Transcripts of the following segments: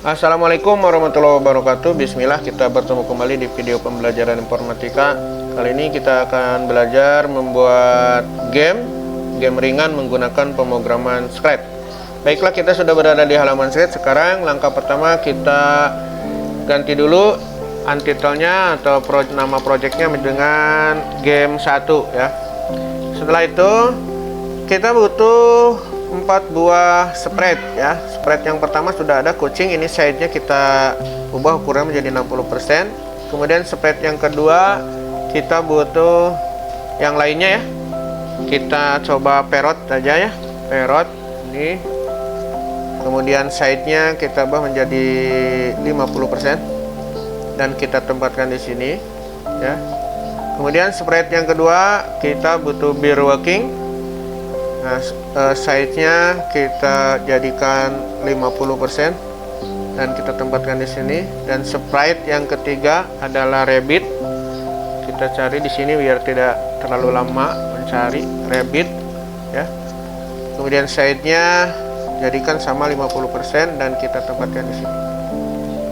Assalamualaikum warahmatullahi wabarakatuh. Bismillah, kita bertemu kembali di video pembelajaran informatika. Kali ini kita akan belajar membuat game ringan menggunakan pemrograman Scratch. Baiklah, kita sudah berada di halaman Scratch. Sekarang langkah pertama kita ganti dulu untitlenya atau nama projectnya dengan game 1 ya. Setelah itu kita butuh 4 buah sprite ya. Sprite yang pertama sudah ada kucing, ini size-nya kita ubah ukuran menjadi 60%. Kemudian sprite yang kedua kita butuh yang lainnya ya. Kita coba parrot saja ya. Parrot ini. Kemudian size-nya kita ubah menjadi 50% dan kita tempatkan di sini ya. Kemudian sprite yang kedua kita butuh beer walking. Nah, size-nya kita jadikan 50% dan kita tempatkan di sini. Dan sprite yang ketiga adalah rabbit. Kita cari di sini biar tidak terlalu lama mencari rabbit ya. Kemudian size-nya jadikan sama 50% dan kita tempatkan di sini.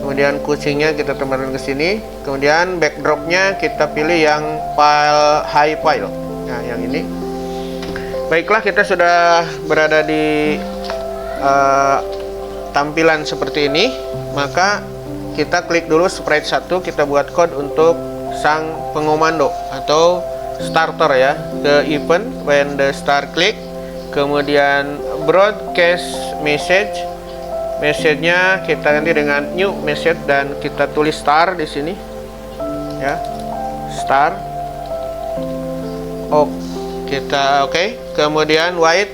Kemudian kucingnya kita tempatkan ke sini. Kemudian backdrop-nya kita pilih yang high pile. Nah, yang ini. Baiklah, kita sudah berada di tampilan seperti ini. Maka kita klik dulu sprite 1, kita buat code untuk sang pengomando atau starter ya. Ke event when the star click, kemudian broadcast message. Message-nya kita ganti dengan new message dan kita tulis star di sini ya. Star. Kita oke. Kemudian white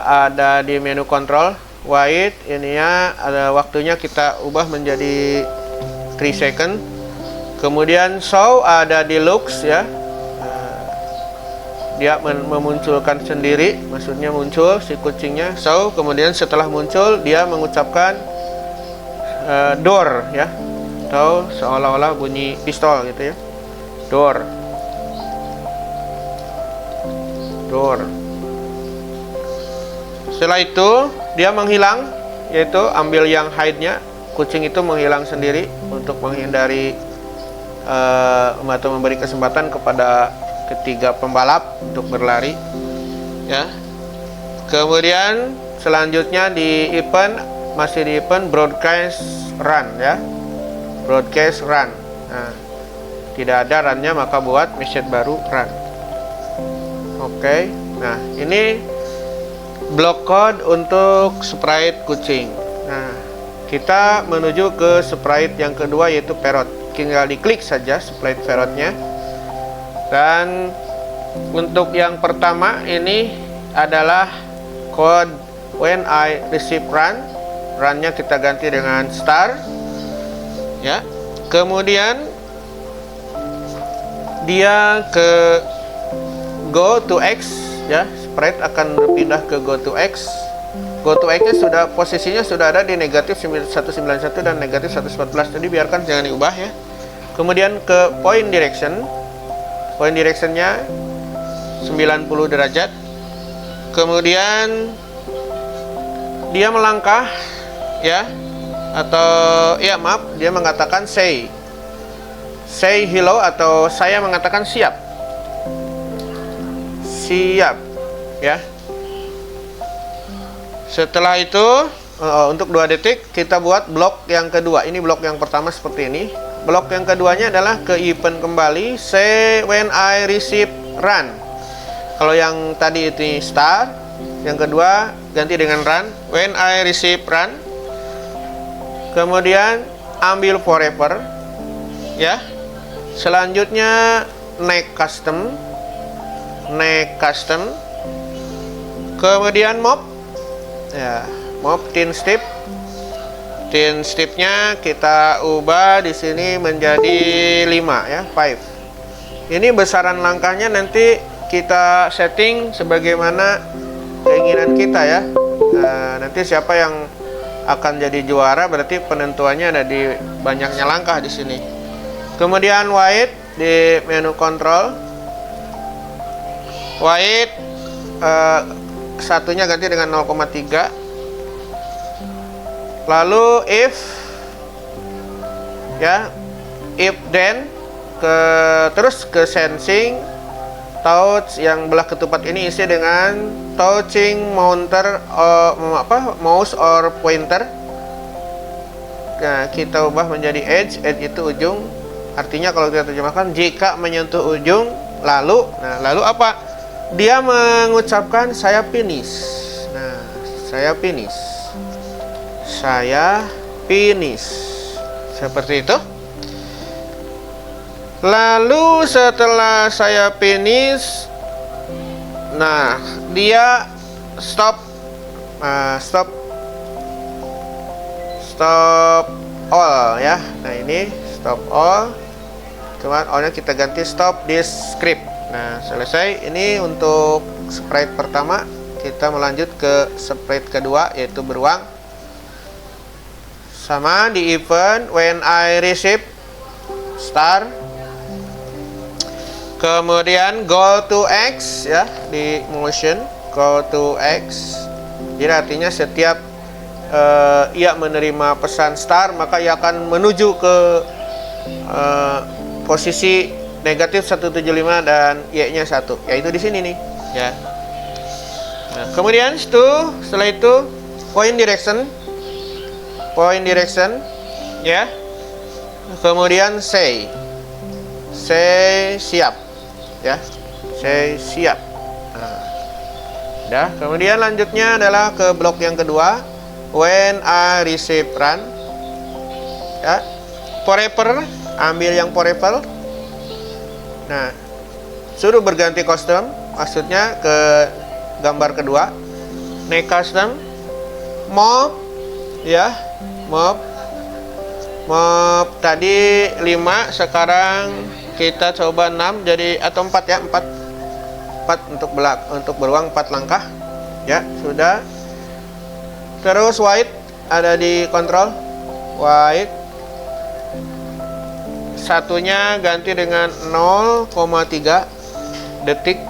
ada di menu control. White ininya ada waktunya kita ubah menjadi 3 second. Kemudian show ada di looks ya. Dia memunculkan sendiri, maksudnya muncul si kucingnya. Show, kemudian setelah muncul dia mengucapkan door ya, atau seolah-olah bunyi pistol gitu ya. Door. Setelah itu dia menghilang, yaitu ambil yang hide-nya. Kucing itu menghilang sendiri untuk menghindari atau memberi kesempatan kepada ketiga pembalap untuk berlari ya. Kemudian selanjutnya di event, masih di event broadcast run ya. Broadcast run. Nah, tidak ada run-nya maka buat message baru run. Oke. Nah, ini block code untuk sprite kucing. Nah, kita menuju ke sprite yang kedua yaitu parrot. Tinggal diklik saja sprite parrotnya. Dan untuk yang pertama ini adalah code when I receive run. Run-nya kita ganti dengan star ya. Kemudian dia ke go to X ya, sprite akan berpindah ke go to X. Go to X-nya sudah posisinya sudah ada di negatif 191 dan negatif 114. Jadi biarkan, jangan diubah ya. Kemudian ke point direction. Point direction-nya 90 derajat. Kemudian dia melangkah ya, atau ya maaf, dia mengatakan say hello, atau saya mengatakan siap ya. Setelah itu untuk 2 detik kita buat blok yang kedua. Ini blok yang pertama seperti ini. Blok yang keduanya adalah ke event kembali, say when I receive run. Kalau yang tadi itu star, yang kedua ganti dengan run, when I receive run. Kemudian ambil forever ya. Selanjutnya next custom. Kemudian mob ya, mob thin step. Thin step-nya kita ubah di sini menjadi 5 ya, 5. Ini besaran langkahnya nanti kita setting sebagaimana keinginan kita ya. Nah, nanti siapa yang akan jadi juara berarti penentuannya ada di banyaknya langkah di sini. Kemudian white di menu control. White satunya ganti dengan 0,3. Lalu if, ya, if then, terus ke sensing touch yang belah ketupat ini isi dengan touching mouse or pointer. Nah, kita ubah menjadi edge itu ujung. Artinya kalau kita terjemahkan jika menyentuh ujung, lalu apa? Dia mengucapkan saya finish. Nah, saya finish. Saya finish. Seperti itu. Lalu setelah saya finish, nah, dia stop all ya. Nah, ini stop all. Cuman all-nya kita ganti stop this script. Nah, selesai. Ini untuk sprite pertama. Kita melanjut ke sprite kedua, yaitu beruang. Sama di event when I receive star. Kemudian go to X ya, di motion go to X. Jadi artinya setiap ia menerima pesan star, maka ia akan menuju ke posisi negatif 175 dan Y-nya 1, yaitu di sini nih ya. Nah, kemudian setelah itu point direction ya. Kemudian say siap ya, say siap. Nah, kemudian lanjutnya adalah ke blok yang kedua, when I receive run ya. Forever, ambil yang forever. Nah, suruh berganti custom, maksudnya ke gambar kedua. Next custom mob ya, mob tadi 5, sekarang kita coba 6 jadi, atau 4 ya, 4 untuk beruang 4 langkah ya, sudah. Terus white ada di kontrol white, satunya ganti dengan 0,3 detik,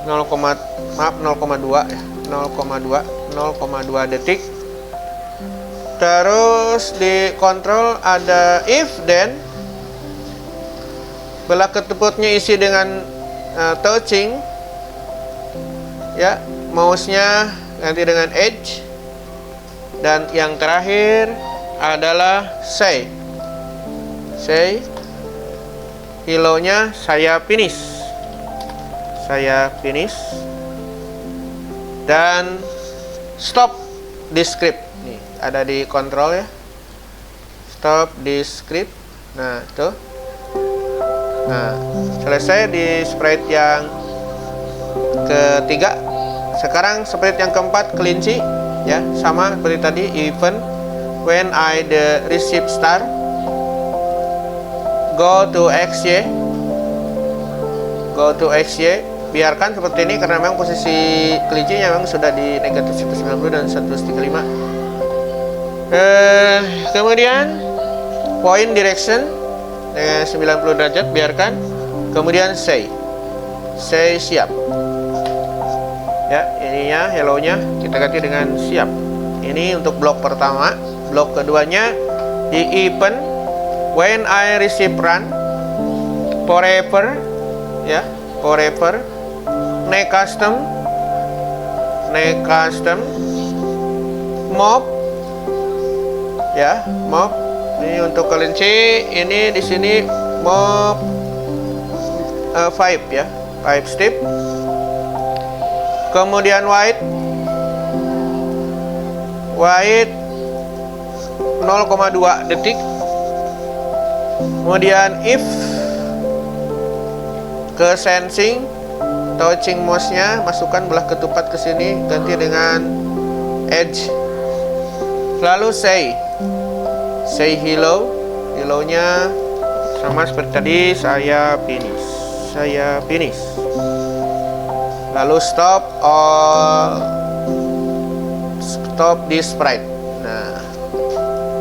0,2 ya, 0,2 detik. Terus di kontrol ada if then, belah ketupatnya isi dengan touching ya, mouse-nya ganti dengan edge, dan yang terakhir adalah say hello-nya saya finish, dan stop this script. Nih ada di kontrol ya, stop this script. Nah, itu. Nah, selesai di sprite yang ketiga. Sekarang sprite yang keempat, kelinci ya, sama seperti tadi, event when I receive star, go to XY, biarkan seperti ini karena memang posisi kelincinya memang sudah di negatif 190 dan 135. Kemudian point direction dengan 90 derajat, biarkan. Kemudian say siap ya, ininya hello-nya kita ganti dengan siap. Ini untuk blok pertama. Blok keduanya di event when I receive run, forever ya, forever. Next custom mob ya, mob. Ini untuk kelinci, ini di sini mob 5 ya, 5 step. Kemudian white 0,2 detik. Kemudian if, ke sensing, touching mouse-nya, masukkan belah ketupat ke sini, ganti dengan edge. Lalu say hello-nya sama seperti tadi, saya finish. Lalu stop this sprite. Nah,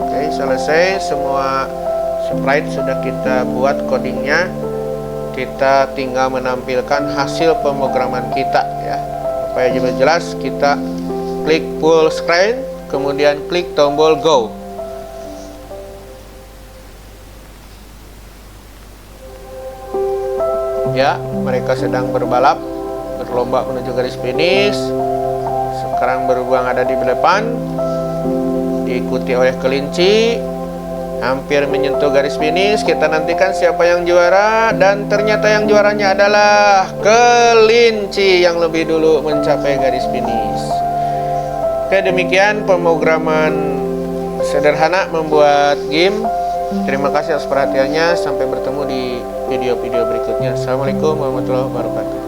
oke, selesai semua sprite sudah kita buat codingnya. Kita tinggal menampilkan hasil pemrograman kita ya. Supaya jelas, kita klik full screen, kemudian klik tombol go. Ya, mereka sedang berbalap, berlomba menuju garis finish. Sekarang beruang ada di depan, diikuti oleh kelinci, hampir menyentuh garis finish. Kita nantikan siapa yang juara, dan ternyata yang juaranya adalah kelinci yang lebih dulu mencapai garis finish. Oke, demikian pemrograman sederhana membuat game. Terima kasih atas perhatiannya. Sampai bertemu di video-video berikutnya. Assalamualaikum warahmatullahi wabarakatuh.